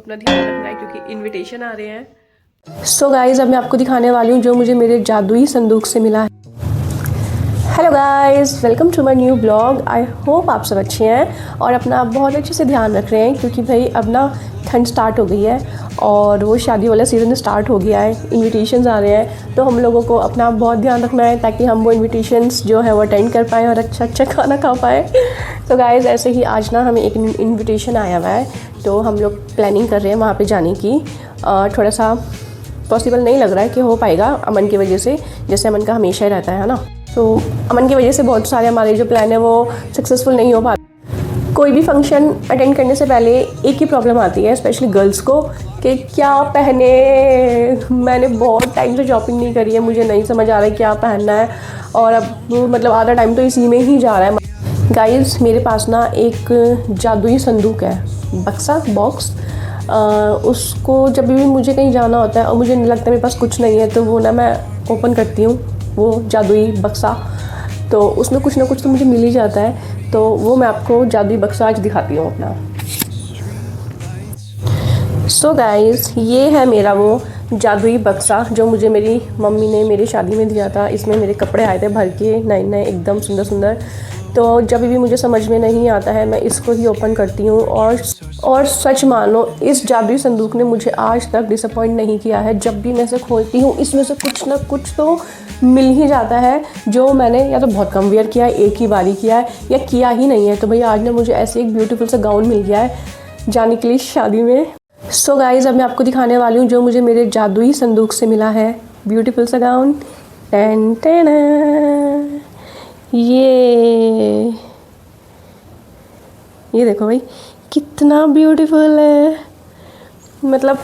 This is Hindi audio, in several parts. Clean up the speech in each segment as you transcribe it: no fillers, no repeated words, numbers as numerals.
अपना ध्यान रखना है क्योंकि इनविटेशन आ रहे हैं। सो गाइज, अब मैं आपको दिखाने वाली हूँ जो मुझे मेरे जादुई संदूक से मिला है। Hello guys, welcome to my new blog. I hope आप सब अच्छे हैं और अपना बहुत अच्छे से ध्यान रख रहे हैं क्योंकि भाई अब ना ठंड स्टार्ट हो गई है और वो शादी वाला सीज़न स्टार्ट हो गया है, इनविटेशंस आ रहे हैं, तो हम लोगों को अपना बहुत ध्यान रखना है ताकि हम वो इनविटेशंस जो है वो अटेंड कर पाएँ और अच्छा खाना खा पाएँ। तो गाइस, ऐसे ही आज ना हमें एक इनविटेशन आया हुआ है, तो हम लोग प्लानिंग कर रहे हैं वहाँ पर जाने की। थोड़ा सा पॉसिबल नहीं लग रहा है कि हो पाएगा अमन की वजह से, जैसे अमन का हमेशा ही रहता है ना, तो अमन की वजह से बहुत सारे हमारे जो प्लान है वो सक्सेसफुल नहीं हो पाते। कोई भी फंक्शन अटेंड करने से पहले एक ही प्रॉब्लम आती है, स्पेशली गर्ल्स को, कि क्या पहने। मैंने बहुत टाइम से शॉपिंग नहीं करी है, मुझे नहीं समझ आ रहा है क्या पहनना है और अब मतलब आधा टाइम तो इसी में ही जा रहा है। गाइस, मेरे पास ना एक जादुई संदूक है, बक्सा बॉक्स। उसको जब भी मुझे कहीं जाना होता है और मुझे नहीं लगता मेरे पास कुछ नहीं है, तो वो ना मैं ओपन करती हूँ वो जादुई बक्सा, तो उसमें कुछ ना कुछ तो मुझे मिल ही जाता है। तो वो मैं आपको जादुई बक्सा आज दिखाती हूँ अपना। सो गाइस, ये है मेरा वो जादुई बक्सा जो मुझे मेरी मम्मी ने मेरी शादी में दिया था। इसमें मेरे कपड़े आए थे भर के, नए नए एकदम सुंदर सुंदर। तो जब भी मुझे समझ में नहीं आता है मैं इसको ही ओपन करती हूँ और सच मानो इस जादुई संदूक ने मुझे आज तक डिसअपॉइंट नहीं किया है। जब भी मैं इसे खोलती हूँ इसमें से कुछ ना कुछ तो मिल ही जाता है जो मैंने या तो बहुत कम वेयर किया है, एक ही बारी किया है, या किया ही नहीं है। तो भैया आज ना मुझे ऐसे एक ब्यूटीफुल सा गाउन मिल गया है जाने के लिए शादी में। सो गाइज, अब मैं आपको दिखाने वाली हूँ जो मुझे मेरे जादुई संदूक से मिला है, ब्यूटीफुल सा गाउन। टेन टेन, ये देखो भाई कितना ब्यूटीफुल है। मतलब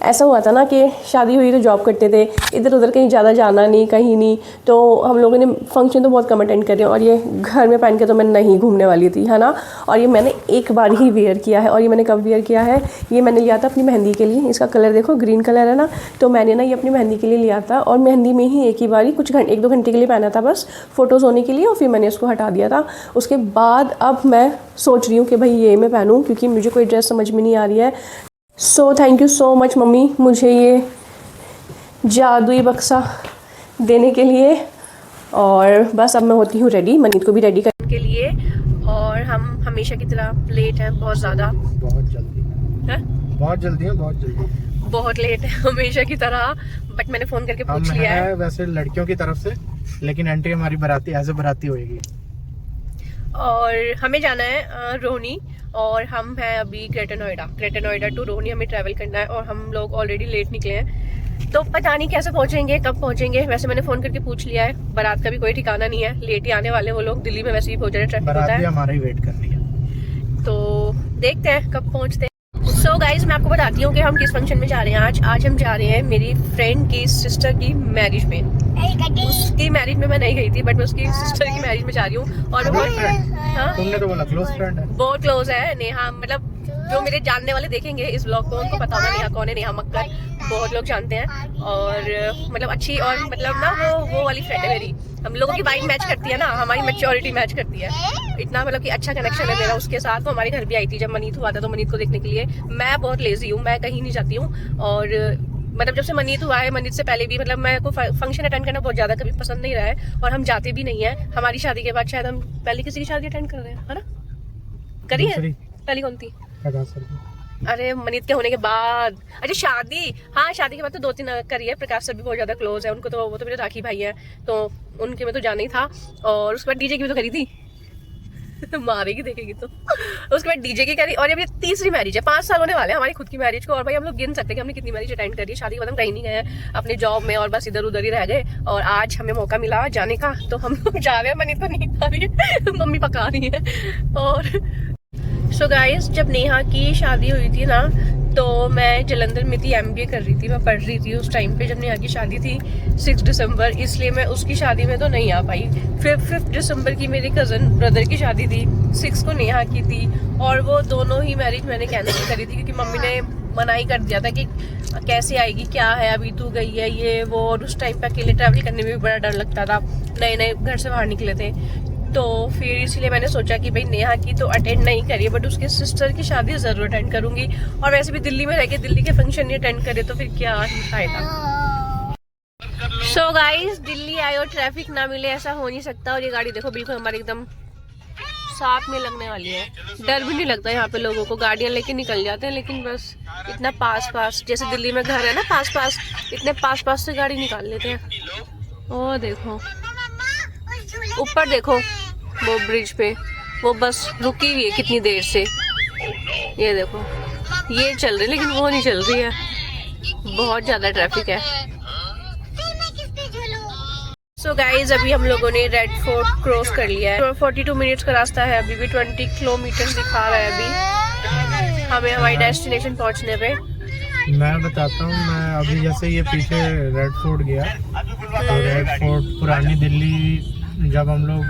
ऐसा हुआ था ना कि शादी हुई तो जॉब करते थे, इधर उधर कहीं ज़्यादा जाना नहीं, कहीं नहीं, तो हम लोगों ने फंक्शन तो बहुत कम अटेंड करे और ये घर में पहन के तो मैं नहीं घूमने वाली थी, है ना। और ये मैंने एक बार ही वेयर किया है। और ये मैंने कब वेयर किया है, ये मैंने लिया था अपनी मेहंदी के लिए। इसका कलर देखो, ग्रीन कलर है ना, तो मैंने ना ये अपनी मेहंदी के लिए लिया था और मेहंदी में ही एक ही बारी कुछ एक दो घंटे के लिए पहना था बस, फ़ोटोज़ होने के लिए, और फिर मैंने इसको हटा दिया था। उसके बाद अब मैं सोच रही हूँ कि भाई ये मैं पहनूँ क्योंकि मुझे कोई ड्रेस समझ में नहीं आ रही है। So thank you so much mummy मुझे ये जादुई बक्सा देने के लिए। और बस अब मैं होती हूँ रेडी, मनीत को भी रेडी करने के लिए। और हम हमेशा की तरह लेट हैं, बहुत ज़्यादा, बहुत जल्दी है, बहुत जल्दी है, बहुत लेट है हमेशा की तरह। बट मैंने फ़ोन करके पूछ लिया है वैसे लड़कियों की तरफ से, लेकिन एंट्री हमारी बाराती एज ए बाराती होएगी। और हमें जाना है रोहनी, और हम हैं अभी ग्रेटर नोएडा टू रोहनी हमें ट्रैवल करना है और हम लोग ऑलरेडी लेट निकले हैं, तो पता नहीं कैसे पहुंचेंगे, कब पहुंचेंगे। वैसे मैंने फ़ोन करके पूछ लिया है, बारात का भी कोई ठिकाना नहीं है, लेट ही आने वाले वो लोग। दिल्ली में वैसे ही पहुंच रहे हैं, ट्रैफिक होता है, हमारा ही वेट कर रही है, तो देखते हैं कब पहुंचते हैं। सो गाइज, मैं आपको बताती हूँ कि हम किस फंक्शन में जा रहे हैं आज हम जा रहे हैं मेरी फ्रेंड की सिस्टर की मैरिज में। उसकी मैरिज में मैं नहीं गई थी, बट मैं उसकी सिस्टर की मैरिज में जा रही हूँ। और तुमने तो बोला क्लोज फ्रेंड है, बहुत क्लोज है नेहा। मतलब जो मेरे जानने वाले देखेंगे इस ब्लॉग को उनको पता होगा नेहा कौन है। नेहा मक्कर बहुत लोग जानते हैं और मतलब अच्छी, और मतलब ना वो वाली फ्रेंड है मेरी। हम लोगों की वाइब मैच करती है ना, हमारी मैच्योरिटी मैच करती है, इतना मतलब कि अच्छा कनेक्शन है मेरा उसके साथ। वो हमारे घर भी आई थी जब मनीत हुआ था, तो मनीत को देखने के लिए। मैं बहुत लेजी हूँ, मैं कहीं नहीं जाती हूँ, और मतलब जब से मनीत हुआ है, मनीत से पहले भी मतलब मैं को फंक्शन अटेंड करना बहुत ज़्यादा कभी पसंद नहीं रहा है और हम जाते भी नहीं है। हमारी शादी के बाद शायद हम पहले किसी की शादी अटेंड कर रहे हैं, है ना, करी है पहली कौन थी? अरे मनीत के होने के बाद, अच्छा शादी, हाँ शादी के बाद तो 2-3 करी है। प्रकाश सर भी बहुत ज़्यादा क्लोज है उनको, तो वो तो मेरे राखी भाई है, तो उनके में तो जाना ही था। और उसके बाद डीजे की भी तो करी थी मारेगी देखेगी तो। उसके बाद डीजे की करी, और अभी तीसरी मैरिज है, 5 साल होने वाले हैं हमारी खुद की मैरिज को। और भाई हम लोग गिन सकते हैं कि हमने कितनी मैरिज अटेंड करी है। शादी के बाद हम कहीं नहीं गए अपने जॉब में, और बस इधर उधर ही रह गए। और आज हमें मौका मिला जाने का, तो हम लोग जा रहे हैं। मनीत तो नहीं खा रही है मम्मी पका रही है। और सो गाइस, जब नेहा की शादी हुई थी ना, तो मैं जलंधर में थी, MBA कर रही थी, मैं पढ़ रही थी उस टाइम पे जब नेहा की शादी थी 6 दिसंबर। इसलिए मैं उसकी शादी में तो नहीं आ पाई। फिर 5 दिसंबर की मेरी कज़न ब्रदर की शादी थी, 6 को नेहा की थी, और वो दोनों ही मैरिज मैंने कैंसिल करी थी क्योंकि मम्मी ने मना ही कर दिया था कि कैसे आएगी, क्या है, अभी तू गई है ये वो। और उस टाइम पे अकेले ट्रैवल करने में भी बड़ा डर लगता था, नए नए घर से बाहर निकले थे। तो फिर इसलिए मैंने सोचा कि भाई नेहा की तो अटेंड नहीं करिए, बट उसके सिस्टर की शादी जरूर अटेंड करूंगी। और वैसे भी दिल्ली में रह के दिल्ली के फंक्शन नहीं अटेंड करे तो फिर क्या ही फायदा। सो गाइस, दिल्ली आए और ट्रैफिक ना मिले ऐसा हो नहीं सकता। और ये गाड़ी देखो बिल्कुल हमारे एकदम साथ में लगने वाली है। डर भी नहीं लगता यहाँ पे लोगों को, गाड़ियाँ लेके निकल जाते हैं, लेकिन बस इतना पास पास, जैसे दिल्ली में घर है ना पास पास, इतने पास पास से गाड़ी निकाल लेते हैं। और देखो ऊपर देखो वो ब्रिज पे वो बस रुकी हुई है कितनी देर से, ये देखो ये चल रही है लेकिन वो नहीं चल रही है, बहुत ज्यादा ट्रैफिक है। सो गाइज, अभी हम लोगों ने रेड फोर्ट क्रॉस कर लिया है। 42 मिनट्स का रास्ता है, अभी भी 20 किलोमीटर दिखा रहा है अभी हमें हमारी डेस्टिनेशन पहुंचने पे। मैं बताता हूँ, मैं अभी जैसे ये पीछे रेड फोर्ट गया, तो रेड फोर्ट पुरानी दिल्ली जब हम लोग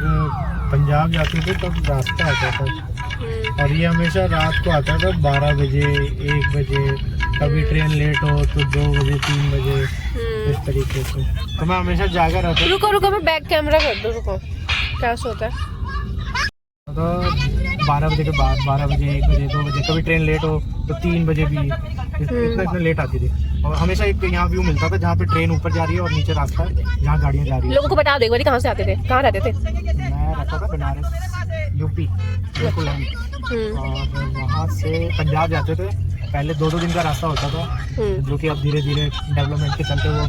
पंजाब जाते थे तब रास्ता आता था, और ये हमेशा रात को आता था 12 बजे 1 बजे, कभी ट्रेन लेट हो तो 2 बजे 3 बजे, इस तरीके से। तो मैं हमेशा जागा रहता था। रुको रुको, मैं बैक कैमरा कर दूँ, रुको क्या होता है। तो 12 बजे के बाद 12 बजे 1 बजे 2 बजे, कभी ट्रेन लेट हो तो 3 बजे भी, इतना लेट आती थी। और हमेशा एक यहाँ व्यू मिलता था जहाँ पे ट्रेन ऊपर जा रही है और नीचे रास्ता है जहाँ गाड़ियाँ जा रही है। लोगों को बता दो कहाँ से आते थे, कहाँ रहते थे। मैं रहता था बनारस यूपी बिल्कुल, और वहाँ से पंजाब जाते थे। पहले 2-2 दिन का रास्ता होता था, जो कि अब धीरे धीरे डेवलपमेंट के चलते वो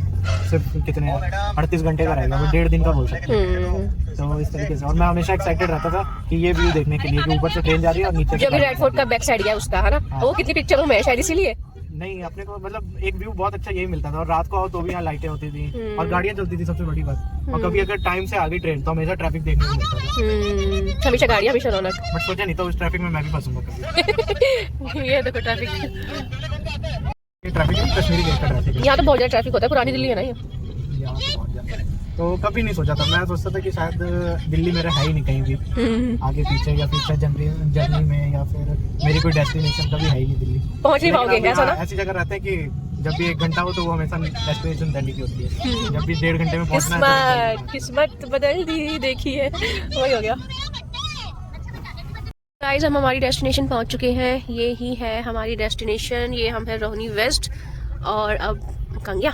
सिर्फ कितने 38 घंटे का रहेगा, वो 1.5 दिन का बोल सकते हैं। तो इस तरीके से, और मैं हमेशा एक्साइटेड रहता था कि ये व्यू देखने के लिए कि ऊपर से ट्रेन जा रही है और नीचे जो भी रेड फोर्ट का बैक साइड है उसका, है ना, वो कितनी पिक्चरों में है शायद इसीलिए। नहीं, अपने को मतलब एक व्यू बहुत अच्छा यही मिलता था, और रात को आओ तो भी यहाँ लाइटें होती थी और गाड़ियाँ चलती थी, सबसे बड़ी बात। और कभी अगर टाइम से आ गई ट्रेन तो हमेशा ट्रैफिक देखने को मिलता था, हमेशा गाड़ियाँ हमेशा रौनक। बट सोचा नहीं था उस ट्रैफिक में मैं भी फंसूंगा कभी। ये देखो ट्रैफिक, ये ट्रैफिक है कश्मीरी गेट का ट्रैफिक, यहाँ तो बहुत ज्यादा ट्रैफिक होता है, पुरानी दिल्ली है ना ये। यहाँ तो बहुत ज्यादा, तो कभी नहीं सोचा था। मैं सोचता था कि शायद दिल्ली मेरा है ही नहीं कहीं भी, आगे पीछे या फ्यूचर जर्नी में, या फिर मेरी कोई डेस्टिनेशन कभी है ही नहीं दिल्ली। पहुंच नहीं पाओगे ऐसा ना। ऐसी जगह रहते हैं कि जब भी 1 घंटा हो तो वो हमेशा डेस्टिनेशन दिल्ली की होती है, जब भी 1.5 घंटे में पहुंचना है तो किस्मत बदल दी, देखिए वही हो गया। गाइस, हम हमारी डेस्टिनेशन पहुंच चुके हैं, ये ही है हमारी डेस्टिनेशन। ये हम है रोहिणी वेस्ट और अब कंगिया,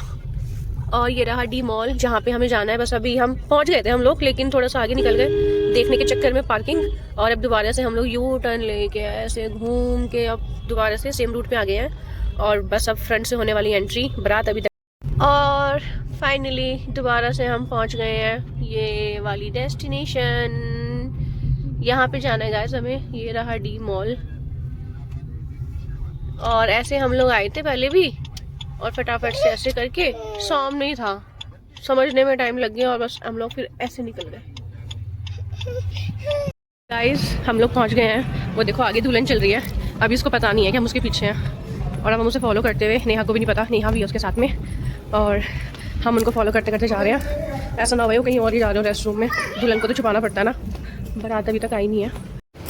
और ये रहा डी मॉल जहाँ पे हमें जाना है। बस अभी हम पहुंच गए थे हम लोग, लेकिन थोड़ा सा आगे निकल गए देखने के चक्कर में पार्किंग, और अब दोबारा से हम लोग यू टर्न लेके ऐसे घूम के अब दोबारा से सेम रूट पे आ गए हैं। और बस अब फ्रंट से होने वाली एंट्री, बारात अभी तक। और फाइनली दोबारा से हम पहुंच गए हैं ये वाली डेस्टिनेशन, यहाँ पे जाना है गाइस हमें। ये रहा डी मॉल, और ऐसे हम लोग आए थे पहले भी, और फटाफट से ऐसे करके सामने ही था, समझने में टाइम लग गया, और बस हम लोग फिर ऐसे निकल गए। गाइस, हम लोग पहुंच गए हैं। वो देखो आगे दुल्हन चल रही है, अभी इसको पता नहीं है कि हम उसके पीछे हैं, और अब हम उसे फॉलो करते हुए, नेहा को भी नहीं पता, नेहा भी है उसके साथ में, और हम उनको फॉलो करते करते जा रहे हैं। ऐसा ना हो कहीं और ही जा रहे हो रेस्ट रूम में, दुल्हन को तो छुपाना पड़ता है ना, बारात अभी तक आई नहीं है।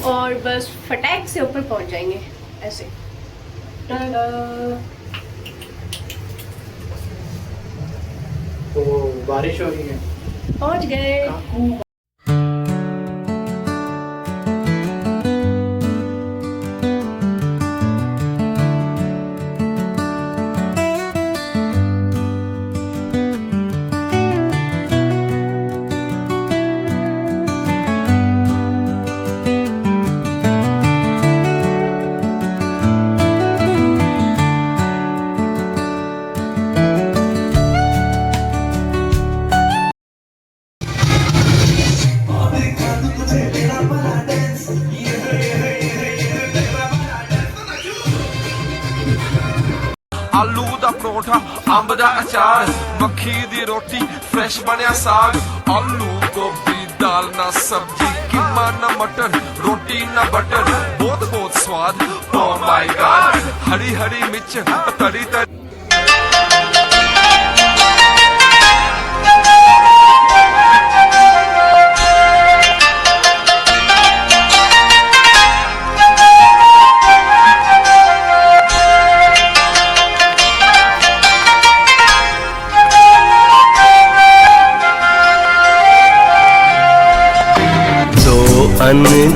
और बस फटाक से ऊपर पहुंच जाएंगे ऐसे। तो बारिश हो रही है, पहुंच गए। आलू दा परोठा, अंब दा अचार, मक्खी दी रोटी, फ्रेश बनया साग, आलू गोभी दाल ना सब्जी, कीमा ना मटर, रोटी ना बटर, बहुत बहुत स्वाद। Oh my God, Hari Hari मिर्च, तड़ी तड़ी।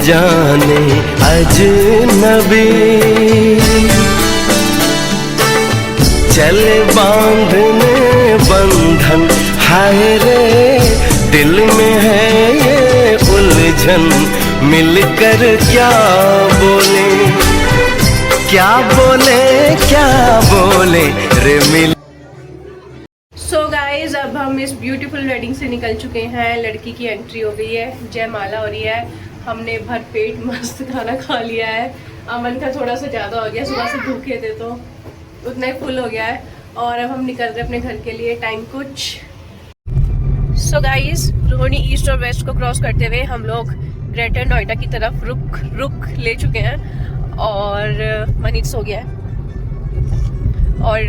जाने अजनबी, चले बांधने बंधन, हाय रे दिल में है ये उलझन, मिलकर क्या बोले, क्या बोले, क्या बोले रे मिल। सो गाइज अब हम इस ब्यूटीफुल वेडिंग से निकल चुके हैं। लड़की की एंट्री हो गई है, जयमाला हो रही है। हमने भरपेट मस्त खाना खा लिया है। अमन का थोड़ा सा ज़्यादा हो गया, सुबह से भूखे थे तो उतना ही फुल हो गया है। और अब हम निकल रहे अपने घर के लिए, टाइम कुछ। सो गाइज रोहिणी ईस्ट और वेस्ट को क्रॉस करते हुए हम लोग ग्रेटर नोएडा की तरफ रुक ले चुके हैं और मनीष सो गया है। और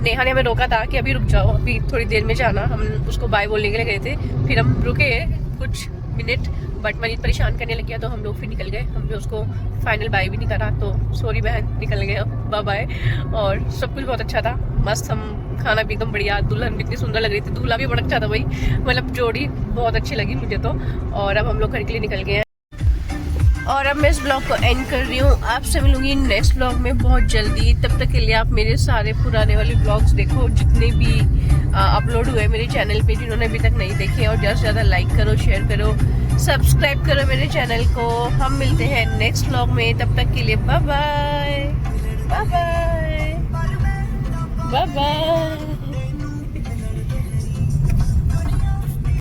नेहा ने हमें रोका था कि अभी रुक जाओ, अभी थोड़ी देर में जाना। हम उसको बाय बोलने के लिए गए थे, फिर हम रुके कुछ मिनट, बट मनीष परेशान करने लग गया तो हम लोग फिर निकल गए। हमने उसको फाइनल बाय भी नहीं करा, तो सॉरी बहन, निकल गए अब, बाय बाय। और सब कुछ बहुत अच्छा था, मस्त। हम खाना भी एकदम बढ़िया, दुल्हन भी इतनी सुंदर लग रही थी, दूल्हा भी बड़ा अच्छा था भाई, मतलब जोड़ी बहुत अच्छी लगी मुझे तो। और अब हम लोग घर के लिए निकल गए हैं और अब मैं इस ब्लॉग को एंड कर रही हूँ। आपसे मिलूंगी नेक्स्ट ब्लॉग में बहुत जल्दी। तब तक के लिए आप मेरे सारे पुराने वाले ब्लॉग्स देखो, जितने भी अपलोड हुए मेरे चैनल पे, जिन्होंने अभी तक नहीं देखे। और ज़्यादा से ज़्यादा लाइक करो, शेयर करो, सब्सक्राइब करो मेरे चैनल को। हम मिलते हैं नेक्स्ट ब्लॉग में, तब तक के लिए bye bye bye bye bye bye.